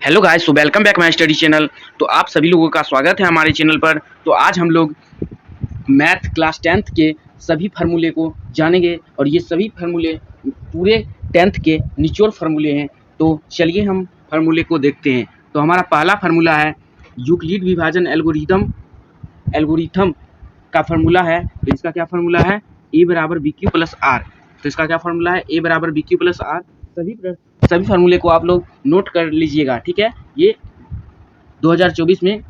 Hello guys, so welcome back my study channel. तो आप सभी लोगों का स्वागत है हमारे चैनल पर। तो आज हम लोग मैथ क्लास 10th के सभी फार्मूले को जानेंगे और ये सभी फार्मूले पूरे 10th के निचोड़ फार्मूले हैं। तो चलिए हम फार्मूले को देखते हैं। तो हमारा पहला फार्मूला है यूक्लिड विभाजन एल्गोरिथम का फार्मूला है। तो इसका क्या फार्मूला है? ए बराबर बी क्यू प्लस आर। तो इसका क्या फार्मूला है? ए बराबर बी क्यू प्लस आर। सभी फार्मूले को आप लोग नोट कर लीजिएगा, ठीक है। ये 2024 में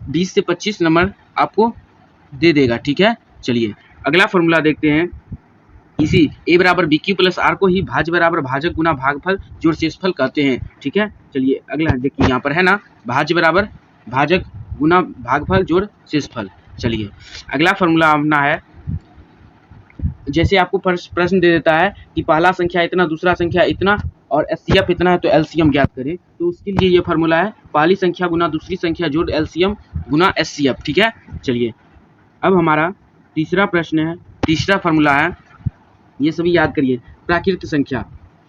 20 से 25 नंबर आपको दे देगा, ठीक है। चलिए अगला फार्मूला देखते हैं। इसी ए बराबर बी क्यू प्लस आर को ही भाज्य बराबर भाजक गुना भागफल जोड़ शेषफल कहते हैं, ठीक है। चलिए अगला देखिए, यहाँ पर है ना, भाज्य बराबर भाजक गुना भागफल जोड़ शेषफल। चलिए अगला फार्मूला अपना है, जैसे आपको प्रश्न दे देता है कि पहला संख्या इतना, दूसरा संख्या इतना और एचसीएफ इतना है, तो एलसीएम ज्ञात करें। तो उसके लिए ये फार्मूला है पहली संख्या गुना दूसरी संख्या जोड़ एलसीएम गुना एचसीएफ, ठीक है। चलिए अब हमारा तीसरा प्रश्न है, तीसरा फार्मूला है, ये सभी याद करिए। प्राकृत संख्या,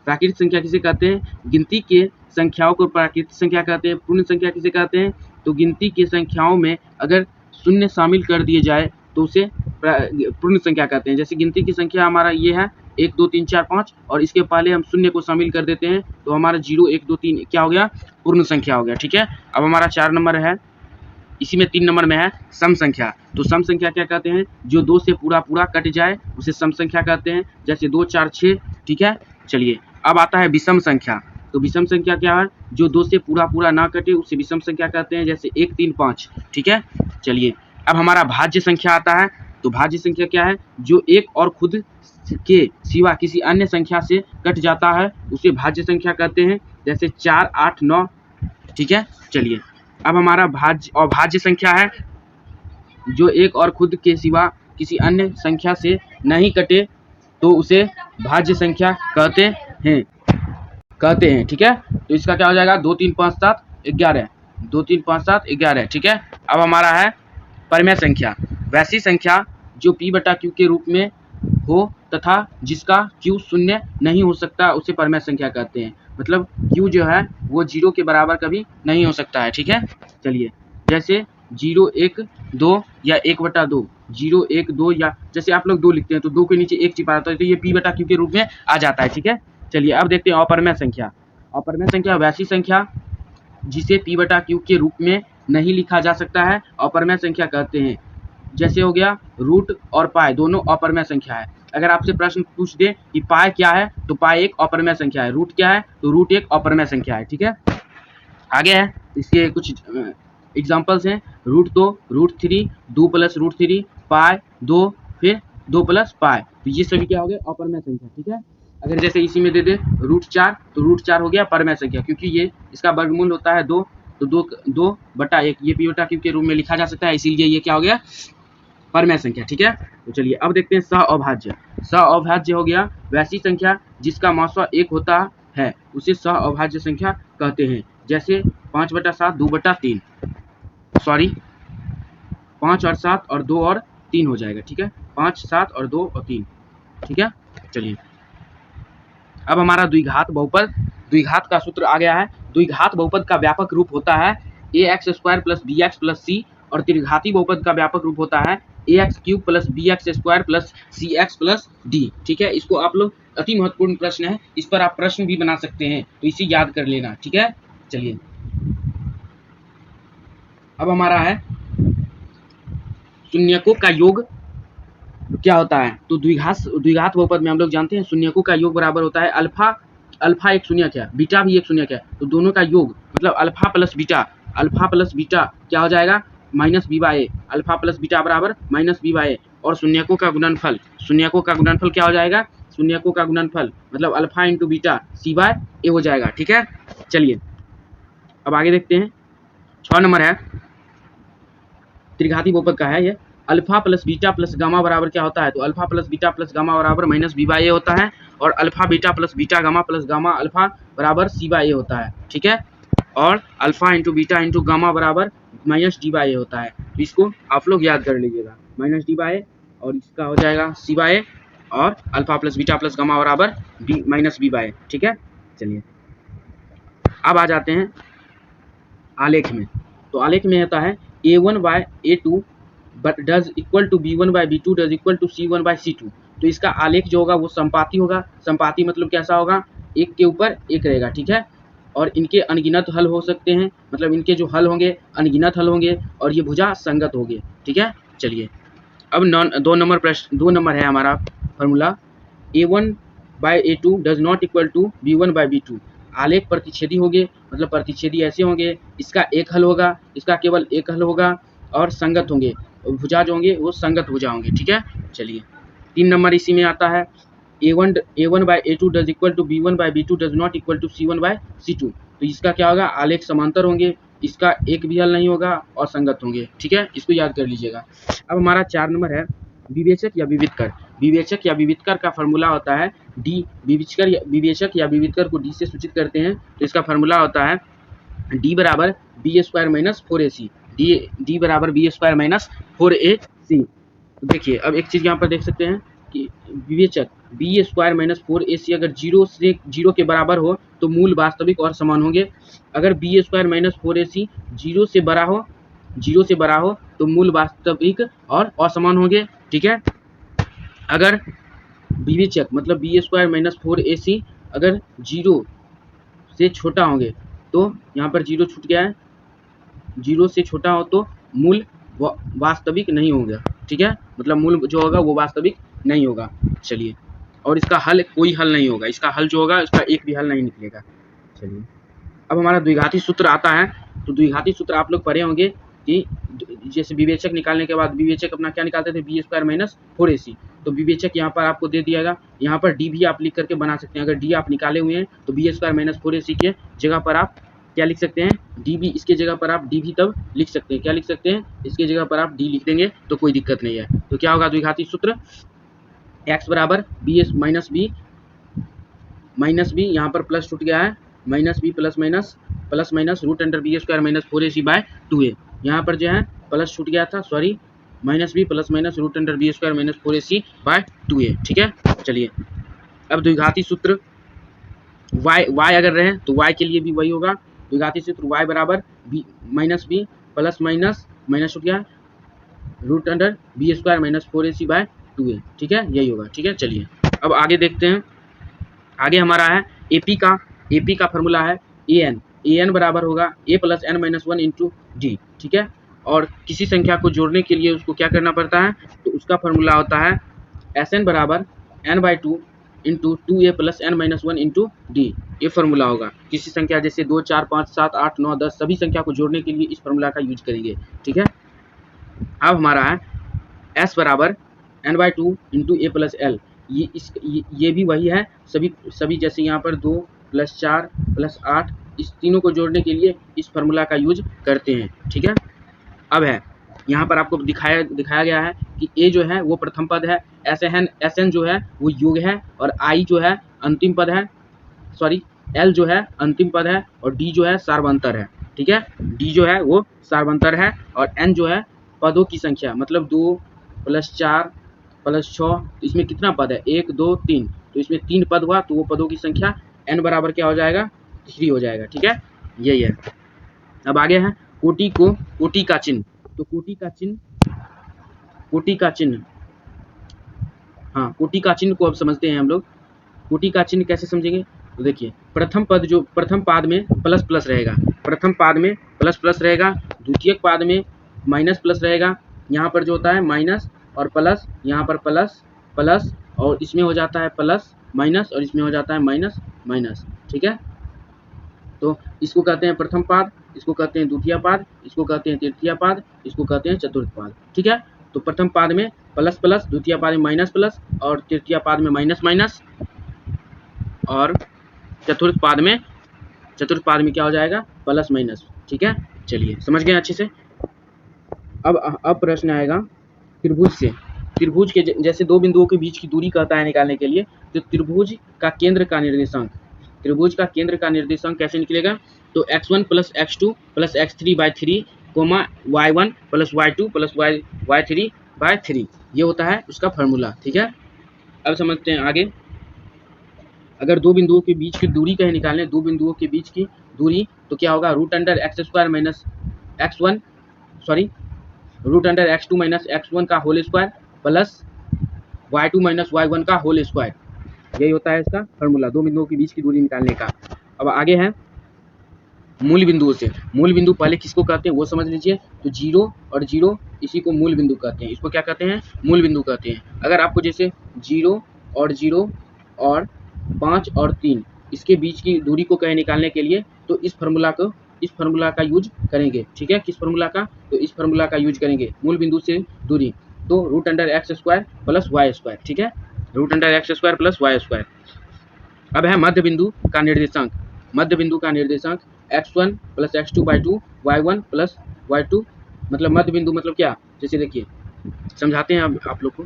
प्राकृत संख्या किसे कहते हैं? गिनती के संख्याओं को प्राकृत संख्या कहते हैं। पूर्ण संख्या किसे कहते हैं? तो गिनती की संख्याओं में अगर शून्य शामिल कर दिए जाए तो उसे पूर्ण संख्या कहते हैं। जैसे गिनती की संख्या हमारा ये है 1 2 3 4 5 और इसके पहले हम शून्य को शामिल कर देते हैं तो हमारा 0 1 2 3 क्या हो गया? पूर्ण संख्या हो गया, ठीक है। अब हमारा 4 नंबर है, इसी में 3 नंबर में है सम संख्या। तो सम संख्या क्या कहते हैं? जो 2 से पूरा पूरा कट जाए उसे सम संख्या कहते हैं, जैसे 2 4 6, ठीक है। चलिए अब आता है विषम संख्या। तो विषम संख्या क्या है? जो 2 से पूरा पूरा ना कटे उसे विषम संख्या कहते हैं, जैसे 1 3 5, ठीक है। चलिए अब हमारा भाज्य संख्या आता है। तो भाज्य संख्या क्या है? जो एक और खुद के सिवा किसी अन्य संख्या से कट जाता है उसे भाज्य संख्या कहते हैं, जैसे 4 8 9, ठीक है। चलिए अब हमारा भाज्य और भाज्य संख्या है, जो एक और खुद के सिवा किसी अन्य संख्या से नहीं कटे तो उसे भाज्य संख्या कहते हैं, ठीक है। तो इसका क्या हो जाएगा? 2 3 5 7 11, 2 3 5 7 11, ठीक है। अब हमारा है परिमेय संख्या, वैसी संख्या जो p बटा q के रूप में हो तथा जिसका q शून्य नहीं हो सकता उसे परिमेय संख्या कहते हैं। मतलब q जो है वो 0 के बराबर कभी नहीं हो सकता है, ठीक है। चलिए जैसे 0 1 2 या 1/2, 0 1 2, या जैसे आप लोग 2 लिखते हैं तो 2 के नीचे 1 चिपा आता है तो ये p बटा q के रूप में आ जाता है, ठीक है। चलिए अब देखते हैं अपरिमेय संख्या। अपरिमेय संख्या वैसी संख्या जिसे p बटा q के रूप में नहीं लिखा जा सकता है, अपरिमेय संख्या कहते हैं। जैसे हो गया रूट और पाई, दोनों अपरिमेय संख्या है। अगर आपसे प्रश्न पूछ दे कि पाई क्या है तो पाई एक अपरिमेय संख्या है, रूट क्या है तो रूट एक अपरिमेय संख्या है, ठीक है। आगे है इसके कुछ एग्जांपल्स हैं। रूट 2, रूट 3, 2 प्लस रूट 3, पाई 2, फिर 2 प्लस पाई, तो ये सभी क्या हो गए? अपरिमेय संख्या, ठीक है। अगर जैसे इसी में दे दे रूट 4 तो रूट 4 हो गया परिमेय संख्या, क्योंकि ये इसका वर्गमूल होता है 2, तो 2 बटा 1 ये p बटा q के रूप में लिखा जा सकता है, इसीलिए ये क्या हो गया? परिमेय संख्या, ठीक है। तो चलिए अब देखते हैं सहअभाज्य। सहअभाज्य हो गया वैसी संख्या जिसका मात्रा 1 होता है उसे सहअभाज्य संख्या कहते हैं। जैसे 5/7 2/3, सॉरी 5 और 7 और 2 और 3 हो जाएगा, ठीक है। 5 7 और 2 और 3, ठीक है। चलिए अब हमारा द्विघात बहुपद, द्विघात का सूत्र आ गया है। द्विघात बहुपद का व्यापक रूप होता है ax² plus bx plus c, और त्रिघाती बहुपद का व्यापक रूप होता है ax³ plus bx² plus cx plus d, ठीक है। इसको आप लोग, अति महत्वपूर्ण प्रश्न है, इस पर आप प्रश्न भी बना सकते हैं, तो इसे याद कर लेना, ठीक है। चलिए अब हमारा है शून्यकों का योग क्या होता है? तो द्विघात बहुपद में हम लोग जानते हैं शून्यकों का योग बराबर होता है अल्फा एक शून्यक है, बीटा भी एक शून्यक है, तो दोनों का योग मतलब अल्फा प्लस बीटा क्या हो जाएगा? Minus b by a. Alpha plus beta बराबर माइनस बी बाई ए। और शून्यकों का गुणनफल क्या हो जाएगा? शून्यकों का गुणनफल मतलब अल्फा इंटू बीटा सी बाय ए हो जाएगा, ठीक है। चलिए अब आगे देखते हैं। 6 नंबर है, त्रिघाती बहुपद का है ये। Alpha plus beta plus gamma बराबर क्या होता है? तो alpha plus beta plus gamma बराबर माइनस बी बाई ए होता है, और alpha beta plus beta gamma plus gamma alpha बराबर सी बाई ए होता है, ठीक है। और alpha into beta into gamma बराबर माइनस डी बाई ए होता है, तो इसको आप लोग याद कर लीजिएगा, माइनस डी बाई ए, और इसका हो जाएगा सी बाई ए, और alpha plus beta plus gamma बराबर माइनस बी बाई ए, ठीक है। चलिए अब आ जाते हैं आलेख में। तो आलेख में होता है A1/A2 does equal to B1/B2 does equal to C1/C2। तो इसका आलेख जो होगा वो संपाती होगा। संपाती मतलब कैसा होगा, एक के ऊपर एक रहेगा, ठीक है। और इनके अनगिनत हल हो सकते हैं, मतलब इनके जो हल होंगे अनगिनत हल होंगे, और ये भुजा संगत होंगे, ठीक है। चलिए अब 2 नंबर है हमारा formula, A1/A2 does not equal to B1/B2। आलेख प्रतिच्छेदी होंगे, मतलब प्रतिच्छेदी ऐसे होंगे, इसका एक हल होगा, इसका केवल एक हल होगा, और संगत होंगे, भुजा जो होंगे वो संगत भुजा होंगे, ठीक है। चलिए 3 नंबर इसी में आता है, A1/A2 does equal to B1/B2 does not equal to C1/C2। तो इसका क्या होगा, आलेख समांतर होंगे, इसका एक भी हल नहीं होगा और संगत होंगे, ठीक है। इसको याद कर लीजिएगा। अब हमारा 4 नंबर है विवेचक या विविधकर। विवेचक या विविधकर का फॉर्मूला होता है डी। विवेचक या विविधकर को डी से सूचित करते हैं, तो इसका फॉर्मूला होता है डी बराबर B² - 4AC। डी बराबर B² - 4AC। देखिए अब एक चीज़ यहाँ पर देख सकते हैं कि विवेचक B² - 4AC अगर 0 के बराबर हो तो मूल वास्तविक और समान होंगे। अगर B² - 4AC 0 से बड़ा हो तो मूल वास्तविक और असमान होंगे, ठीक है। अगर विवेचक मतलब B² - 4AC अगर 0 से छोटा होंगे, तो यहाँ पर 0 छूट गया है, 0 से छोटा हो तो मूल वास्तविक नहीं होगा, ठीक है। मतलब मूल जो होगा वो वास्तविक नहीं होगा। चलिए, और इसका हल कोई हल नहीं होगा, इसका हल जो होगा इसका एक भी हल नहीं निकलेगा। चलिए अब हमारा द्विघाती सूत्र आता है। तो द्विघाती सूत्र आप लोग पढ़े होंगे कि जैसे विवेचक निकालने के बाद विवेचक अपना क्या निकालते थे, B² - 4AC। तो विवेचक यहाँ पर आपको दे दिया, यहाँ पर डी भी आप लिख करके बना सकते हैं। अगर डी आप निकाले हुए हैं तो B² - 4AC के जगह पर आप क्या लिख सकते हैं, डी भी, इसके जगह पर आप डी भी तब लिख सकते हैं। क्या लिख सकते हैं, इसके जगह पर आप डी लिख देंगे तो कोई दिक्कत नहीं है। तो क्या होगा द्विघाती सूत्र, x बराबर BS माइनस बी, यहाँ पर प्लस छूट गया है, -b plus minus root under B² - 4AC/2a। यहाँ पर जो है प्लस छूट गया था, sorry, -b plus minus root under B² - 4AC/2a, ठीक है। चलिए अब द्विघाती सूत्र y अगर रहे तो y के लिए भी वही होगा। द्विघाती सूत्र y बराबर b प्लस माइनस छूट गया रूट अंडर B² - 4AC/2a, ठीक है, यही होगा, ठीक है। चलिए अब आगे देखते हैं। आगे हमारा है AP का फॉर्मूला है an बराबर होगा a + n - 1 इंटू डी, ठीक है। और किसी संख्या को जोड़ने के लिए उसको क्या करना पड़ता है, तो उसका फॉर्मूला होता है Sn बराबर n/2 into 2a + n - 1 into D. ये फार्मूला होगा किसी संख्या जैसे 2, 4, 5, 7, 8, 9, 10 सभी संख्या को जोड़ने के लिए इस फार्मूला का यूज करेंगे, ठीक है। अब हमारा है S बराबर n/2 इंटू a + l। ये भी वही है, सभी जैसे यहाँ पर 2 + 4 + 8 इस तीनों को जोड़ने के लिए इस फार्मूला का यूज करते हैं, ठीक है। अब है यहाँ पर आपको दिखाया गया है कि a जो है वो प्रथम पद है, Sn जो है वो योग है, और I जो है अंतिम पद है, सॉरी L जो है अंतिम पद है, और D जो है सार्वंतर है, ठीक है। D जो है वो सार्वंतर है, और N जो है पदों की संख्या, मतलब 2 + 4 + 6, तो इसमें कितना पद है, 1, 2, 3, तो इसमें 3 पद हुआ, तो वो पदों की संख्या N बराबर क्या हो जाएगा, 3 हो जाएगा, ठीक है, यही है। अब आगे है कोटि का चिन्ह। तो कोटि का चिन्ह को अब समझते हैं हम लोग। कोटि का चिन्ह कैसे समझेंगे, तो देखिए प्रथम पाद में प्लस रहेगा, प्रथम पाद में प्लस रहेगा, द्वितीयक पाद में माइनस रहेगा। यहाँ पर जो होता है माइनस और प्लस, यहाँ पर प्लस और इसमें हो जाता है प्लस माइनस, और इसमें हो जाता है माइनस, ठीक है। तो इसको कहते हैं प्रथम पाद, इसको कहते हैं द्वितीय पाद, इसको कहते हैं तृतीय पाद, इसको कहते हैं चतुर्थ पाद, ठीक है। तो प्रथम पाद में प्लस, द्वितीय पाद में माइनस, और तृतीय पाद में माइनस, और चतुर्थ पाद में क्या हो जाएगा, प्लस, ठीक है। चलिए समझ गए अच्छे से। अब प्रश्न आएगा त्रिभुज से। त्रिभुज के जैसे दो बिंदुओं के बीच की दूरी कहता है निकालने के लिए, तो त्रिभुज का केंद्र का निर्देशांक कैसे निकलेगा, तो x1 + x2 + x3/3, y1 + y2 + y3/3, ये होता है उसका फार्मूला, ठीक है। अब समझते हैं आगे। अगर दो बिंदुओं के बीच की दूरी कहीं निकालने, दो बिंदुओं के बीच की दूरी, तो क्या होगा, root under x square minus x one, sorry root under x two minus x one का whole square plus y two minus y one का होल स्क्वायर। यही होता है इसका फॉर्मूला, दो बिंदुओं के बीच की दूरी निकालने का। अब आगे है मूल बिंदुओं से। मूल बिंदु पहले किसको कहते हैं वो समझ लीजिए। तो जीरो और जीरो इसी को मूल बिंदु कहते हैं, इसको क्या कहते हैं, मूल बिंदु कहते हैं। अगर आपको जैसे जीरो और 5 और 3 इसके बीच की दूरी को कहीं निकालने के लिए तो इस फार्मूला का यूज करेंगे। ठीक है, किस फार्मूला का, तो इस फार्मूला का यूज करेंगे, मूल बिंदु से दूरी। तो root under x square plus y square. ठीक है, root under x square plus y square. अब है मध्य बिंदु का निर्देशांक। मध्य बिंदु का निर्देशांक x1 plus x2 by 2 y1 plus y2। मतलब मध्य बिंदु मतलब क्या, जैसे देखिए समझाते हैं अब आप लोग को।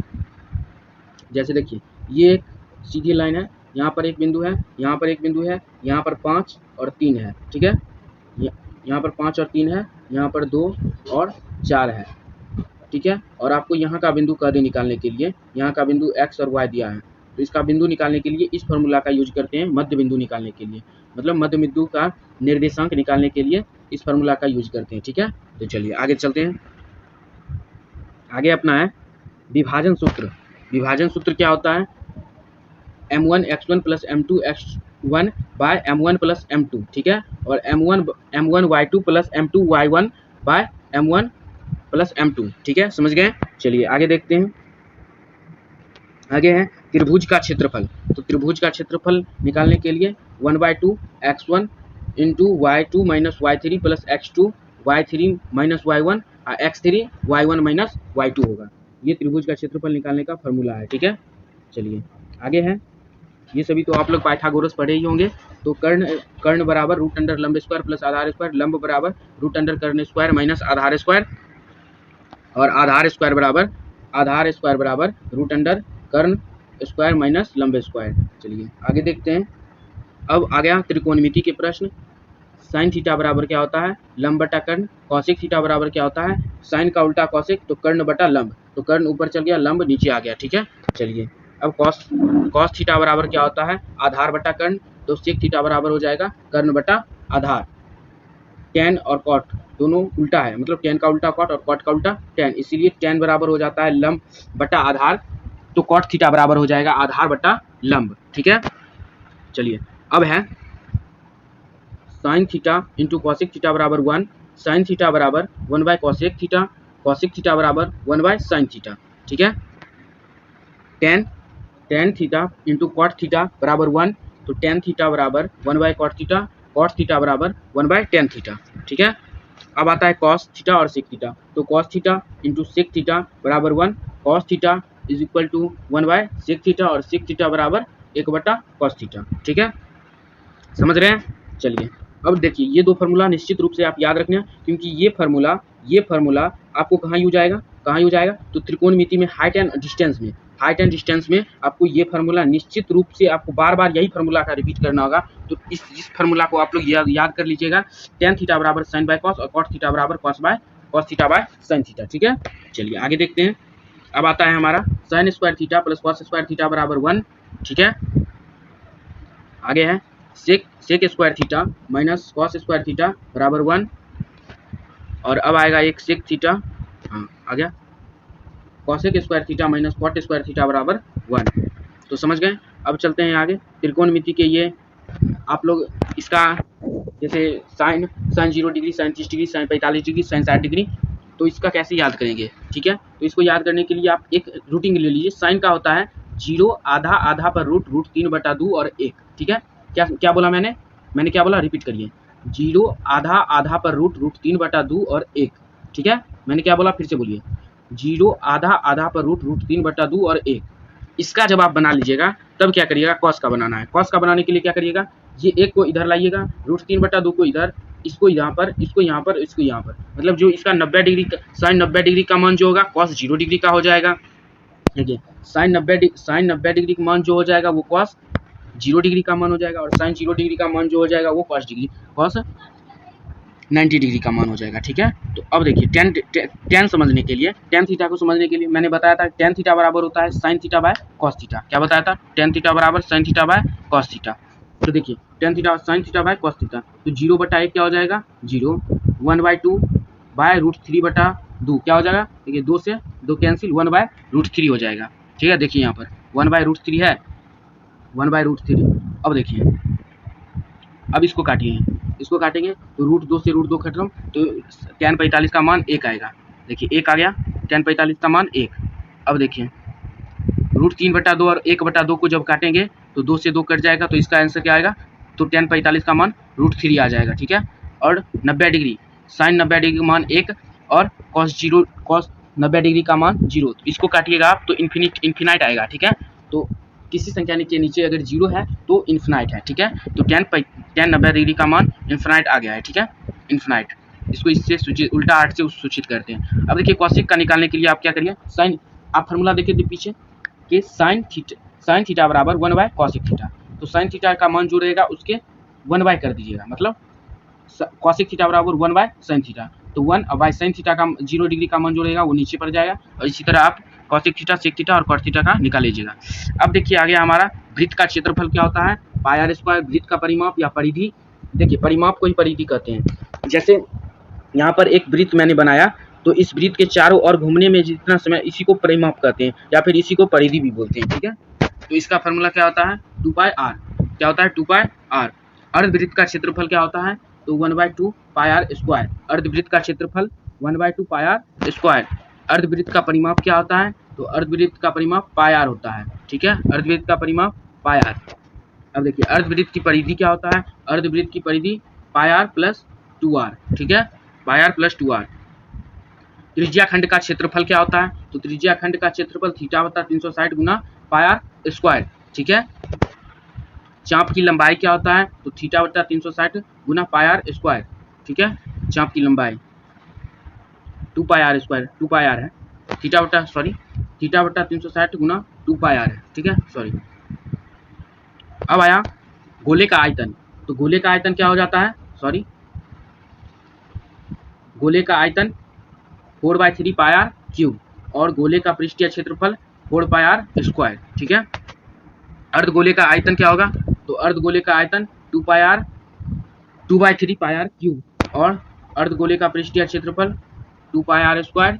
जैसे देखिए ये एक सीधी लाइन है, यहाँ पर एक बिंदु है, यहाँ पर एक बिंदु है, यहाँ पर 5 और 3 है। ठीक है, यहाँ पर 5 और 3 है, यहाँ पर 2 और 4 है। ठीक है, और आपको यहाँ का बिंदु कह दे निकालने के लिए, यहाँ का बिंदु x और y दिया है, तो इसका बिंदु निकालने के लिए इस फार्मूला का यूज करते हैं, मध्य बिंदु निकालने के लिए। मतलब मध्य बिंदु का निर्देशांक निकालने के लिए इस फार्मूला का यूज करते हैं। ठीक है, तो चलिए आगे चलते हैं। आगे अपना है विभाजन सूत्र। विभाजन सूत्र क्या होता है, m1 x1 plus m2 x1 bye m1 plus m2। ठीक है, और m1 y2 plus m2 y1 bye m1 plus m2। ठीक है, समझ गए। चलिए आगे देखते हैं। आगे है त्रिभुज का क्षेत्रफल। तो त्रिभुज का क्षेत्रफल निकालने के लिए 1/2 x1 into y2 minus y3 plus x2 y3 minus y1 x3 y1 minus y2 होगा। ये त्रिभुज का क्षेत्रफल निकालने का फॉर्मूला है। ठीक है, चलिए आगे है, ये सभी तो आप लोग पाइथागोरस पढ़े ही होंगे। तो कर्ण बराबर रूट अंडर लंब स्क्वायर प्लस आधार स्क्वायर, लंब बराबर रूट अंडर कर्ण स्क्वायर माइनस आधार स्क्वायर, और आधार स्क्वायर बराबर रूट अंडर कर्ण स्क्वायर माइनस लंब स्क्वायर। चलिए आगे देखते हैं। अब आ गया त्रिकोणमिति के प्रश्न। साइन थीटा बराबर क्या होता है, लंब बटा कर्ण। कौशिक थीटा बराबर क्या होता है, साइन का उल्टा कौशिक, तो कर्ण बटा लंब। तो कर्ण ऊपर चल गया, लंब नीचे आ गया। ठीक है, चलिए अब कॉस थीटा बराबर क्या होता है, आधार बटा कर्ण। तो सेक थीटा बराबर हो जाएगा कर्ण बटा आधार। टेन और कॉट दोनों उल्टा है, मतलब टेन का उल्टा कॉट और कॉट का उल्टा टेन, इसीलिए टेन बराबर हो जाता है लंब बटा आधार। तो कॉट थीटा बराबर हो जाएगा आधार बटा लंब। ठीक है, चलिए अब है sine theta into cosec theta बराबर 1, साइन थीटा बराबर 1 by cosec theta, cosec theta बराबर 1 बाय साइन थीटा। ठीक है, tan theta into cot theta बराबर 1, तो टेन थीटा बराबर 1 बाय कॉट थीटा बराबर 1 बाय टेन थीटा। ठीक है, अब आता है कॉस थीटा और सेक थीटा। तो cos theta into sec theta बराबर 1, cos theta is equal to 1 by sec theta, और सेक थीटा बराबर 1 बटा कॉस थीटा। ठीक है, समझ रहे हैं। चलिए अब देखिए ये दो फार्मूला निश्चित रूप से आप याद रखना, क्योंकि ये फार्मूला आपको कहाँ यूज आएगा, तो त्रिकोणमिति में हाइट एंड डिस्टेंस में आपको ये फार्मूला निश्चित रूप से आपको बार बार यही फार्मूला का रिपीट करना होगा। तो इस फार्मूला को आप लोग याद कर लीजिएगा। टेन थीटा बराबर साइन बाय कॉस और कॉट थीटा बराबर cos theta by sine theta. ठीक है, चलिए आगे देखते हैं। अब आता है हमारा sine square theta plus cos square theta बराबर 1। ठीक है, आगे है sec square theta minus cos square theta बराबर 1, और अब आएगा एक सेक थीटा, हाँ आ गया, cosec square theta minus cot square theta बराबर 1। तो समझ गए। अब चलते हैं आगे त्रिकोणमिति के। ये आप लोग इसका जैसे sine 0 degree, sine 30 degree, sine 45 degree, sine 60 degree, तो इसका कैसे याद करेंगे। ठीक है, तो इसको याद करने के लिए आप एक रूटिंग ले लीजिए। साइन का होता है 0 आधा पर रूट 3/2 और 1। ठीक है, क्या बोला मैंने क्या बोला, रिपीट करिए। 0 आधा पर रूट 3/2 और 1। ठीक है, मैंने क्या बोला, फिर से बोलिए। 0 आधा पर रूट 3/2 और 1। इसका जब आप बना लीजिएगा तब क्या करिएगा, कॉस का बनाना है। कॉस का बनाने के लिए क्या करिएगा, ये 1 को इधर लाइएगा, रूट 3/2 को इधर, इसको यहाँ पर, इसको यहाँ पर, इसको यहाँ पर, मतलब जो इसका 90 डिग्री साइन 90 डिग्री का मान जो होगा कॉस 0 डिग्री का हो जाएगा। देखिए साइन 90 डिग्री का मान जो हो जाएगा वो कॉस 0 डिग्री का मान हो जाएगा, और साइन 0 डिग्री का मान जो हो जाएगा वो कॉस 90 डिग्री का मान हो जाएगा। ठीक है, तो अब देखिए टेन समझने के लिए, टेन थीटा को समझने के लिए मैंने बताया था टेन थीटा बराबर होता है sine theta by cos theta. क्या बताया था? टेन थीटा बराबर sine theta by cos theta. तो देखिए tan theta sine theta by cos theta, तो 0/1 क्या हो जाएगा? 0, 1/2 बाय √3/2 क्या हो जाएगा? देखिए 2 से 2 कैंसिल, 1/√3 हो जाएगा। ठीक है, देखिए यहाँ पर 1/√3 है, 1/√3। अब देखिए, अब इसको काटिए, इसको काटेंगे तो √2 से √2 खत्म, तो tan 45 का मान 1 आएगा। देखिए 1 आ गया, tan 45 का मान 1। अब देखिए √3/2 और 1/2 को जब काटेंगे तो 2 से 2 कट जाएगा, तो इसका आंसर क्या आएगा? तो tan 45 का मान √3 आ जाएगा। ठीक है, और 90 डिग्री साइन 90 डिग्री का मान 1 और cos 90 डिग्री का मान 0। तो इसको काटिएगा आप तो इन्फिनाइट आएगा। ठीक है, तो किसी संख्या के नीचे अगर 0 है तो इन्फिनाइट है। ठीक है, तो tan 90 डिग्री का मान इन्फिनाइट आ गया है। ठीक है, इन्फिनाइट, इसको इससे सूचित उल्टा आर्ट से सूचित करते हैं। अब देखिए कॉसिक का निकालने के लिए आप क्या करिए, साइन, आप फार्मूला देखिए थे पीछे कि साइन थीटा बराबर 1/cos थीटा। तो साइन थीटा का मान जो रहेगा उसके 1/ कर दीजिएगा, मतलब cos थीटा बराबर 1/sin थीटा। तो 1/sin थीटा का 0 डिग्री का मान जो रहेगा वो नीचे पड़ जाएगा, और इसी तरह आप cos थीटा, sec थीटा और cos थीटा का निकाल लीजिएगा। अब देखिए आगे हमारा वृत्त का क्षेत्रफल क्या होता है? πr²। वृत्त का परिमाप या परिधि, देखिए परिमाप को ही परिधि कहते हैं। जैसे यहाँ पर एक वृत्त मैंने बनाया, तो इस वृत्त के चारों ओर घूमने में जितना समय, इसी को परिमाप कहते हैं या फिर इसी को परिधि भी बोलते हैं। ठीक है, तो इसका फॉर्मूला क्या होता है? 2πr। क्या होता है? 2πr। अर्धवृत्त का क्षेत्रफल क्या होता है? तो 1/2πr²। अर्धवृत्त का क्षेत्रफल 1/2πr²। अर्धवृत्त का परिमाप क्या होता है? तो अर्धवृत्त का परिमाप πr होता है। ठीक है, अर्धवृत्त का परिमाप πr। अब देखिए अर्धवृत्त की परिधि क्या होता है? अर्धवृत्त की परिधि πr + 2r। ठीक है, πr + 2r। त्रिज्या खंड का क्षेत्रफल क्या होता है? तो त्रिज्या खंड का क्षेत्रफल θ/360 गुना πr²। ठीक है, चाप की लंबाई क्या होता है? तो θ/360 गुना πr²। ठीक है, चाप की लंबाई 2πr², 2πr है, θ/360 गुना 2πr है। ठीक है, सॉरी। अब आया गोले का आयतन। तो गोले का आयतन क्या हो जाता है? सॉरी, गोले का आयतन 4/3πr³ और गोले का पृष्ठीय क्षेत्रफल 4πr²। ठीक है, अर्धगोले का आयतन क्या होगा? तो अर्धगोले का आयतन 2/3πr³ और अर्धगोले का पृष्ठीय क्षेत्रफल 2πr²।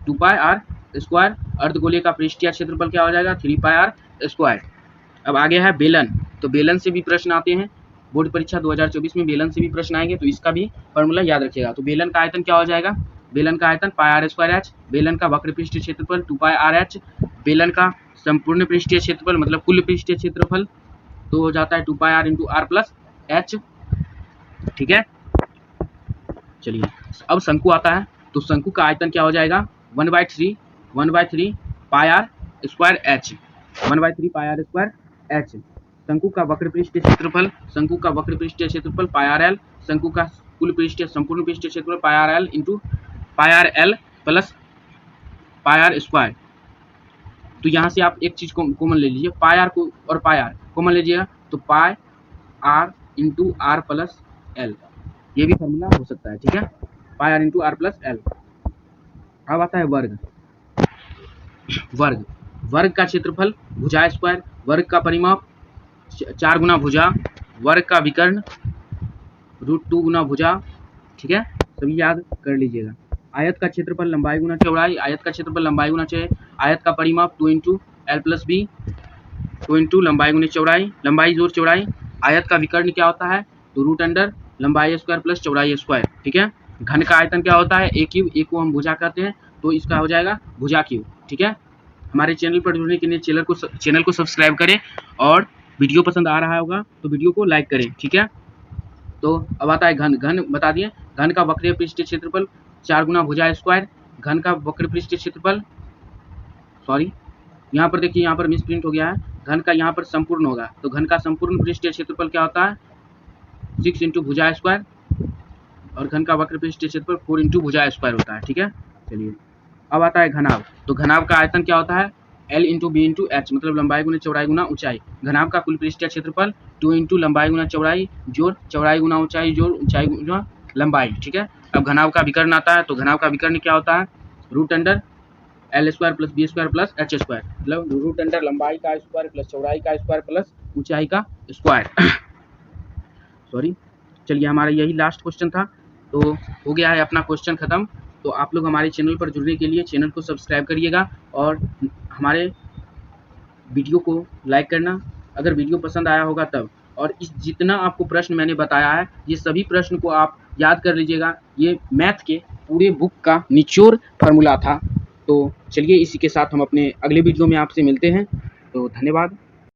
2πr²। अर्धगोले का पृष्ठीय क्षेत्रफल क्या हो जाएगा? 3πr²। अब आगे है बेलन। तो बेलन से भी प्रश्न आते हैं, बोर्ड परीक्षा 2024 में बेलन से भी प्रश्न आएंगे, तो इसका भी फॉर्मूला याद रखिएगा। तो बेलन का आयतन क्या हो जाएगा? बेलन का आयतन πr²h। बेलन का वक्र पृष्ठीय क्षेत्रफल 2πrh। बेलन का संपूर्ण पृष्ठीय क्षेत्रफल मतलब कुल पृष्ठीय क्षेत्रफल तो हो जाता है 2πr × r + h। ठीक है, चलिए अब शंकु आता है। तो शंकु का आयतन क्या हो जाएगा? 1/3 πr²h। 1/3πr²h। शंकु का वक्र पृष्ठीय क्षेत्रफल, शंकु का वक्र पृष्ठीय क्षेत्रफल πrl। शंकु का कुल पृष्ठीय संपूर्ण पृष्ठीय क्षेत्रफल πrl × πrl + πr²। तो यहाँ से आप एक चीज कॉमन ले लीजिए, πr को और πr कॉमन लीजिएगा, तो πr × r + l, ये भी फॉर्मूला हो सकता है। ठीक है, πr × r + l। अब आता है वर्ग। वर्ग, वर्ग का क्षेत्रफल भुजा स्क्वायर। वर्ग का परिमाप 4 गुना भुजा। वर्ग का विकर्ण √2 गुना भुजा। ठीक है, सभी याद कर लीजिएगा। आयत का क्षेत्रफल लंबाई गुना चौड़ाई। आयत का क्षेत्रफल लंबाई गुना चौड़ाई। आयत का परिमाप 2 × l + b, 2 × लंबाई गुना चौड़ाई, लंबाई जोड़ चौड़ाई। आयत का विकर्ण क्या होता है? तो √अंडर लंबाई स्क्वायर + चौड़ाई स्क्वायर। ठीक है, घन का आयतन क्या होता है? a³ a को हम भुजा कहते हैं, तो इसका हो जाएगा भुजा क्यूब। ठीक है, हमारे चैनल पर जुड़ने के लिए चैनल को सब्सक्राइब करें, और वीडियो पसंद आ रहा होगा तो वीडियो को लाइक करें। ठीक है, तो अब आता है घन। घन बता दिए, घन का वक्रीय पृष्ठीय क्षेत्रफल 4 गुना भुजा स्क्वायर। घन का वक्र पृष्ठीय क्षेत्रफल, सॉरी यहाँ पर देखिए, यहाँ पर मिसप्रिंट हो गया है। घन का यहाँ पर संपूर्ण होगा, तो घन का संपूर्ण पृष्ठीय क्षेत्रफल क्या होता है? 6 × भुजा स्क्वायर, और घन का वक्र पृष्ठीय क्षेत्रफल 4 × भुजा स्क्वायर होता है। ठीक है, चलिए अब आता है घनाभ। तो घनाभ का आयतन क्या होता है? l × b × h, मतलब लंबाई गुना चौड़ाई गुना ऊंचाई। घनाभ का कुल पृष्ठीय क्षेत्रफल 2 × लंबाई गुना चौड़ाई जोड़ चौड़ाई गुना ऊंचाई जोड़ ऊंचाई गुना लंबाई, ठीक है। अब घनाभ का विकर्ण आता है, तो घनाभ का विकर्ण क्या होता है, root under l square plus b square plus h square, मतलब रूट अंडर लंबाई का स्क्वायर प्लस चौड़ाई का स्क्वायर प्लस ऊंचाई का स्क्वायर। सॉरी, चलिए हमारा यही लास्ट क्वेश्चन था, तो हो गया है अपना क्वेश्चन खत्म। तो आप लोग हमारे चैनल पर जुड़ने के लिए चैनल को सब्सक्राइब करिएगा और हमारे वीडियो को लाइक करना अगर वीडियो पसंद आया होगा तब। और इस जितना आपको प्रश्न मैंने बताया है, ये सभी प्रश्न को आप याद कर लीजिएगा। ये मैथ के पूरे बुक का निचोड़ फार्मूला था। तो चलिए इसी के साथ हम अपने अगले वीडियो में आपसे मिलते हैं। तो धन्यवाद।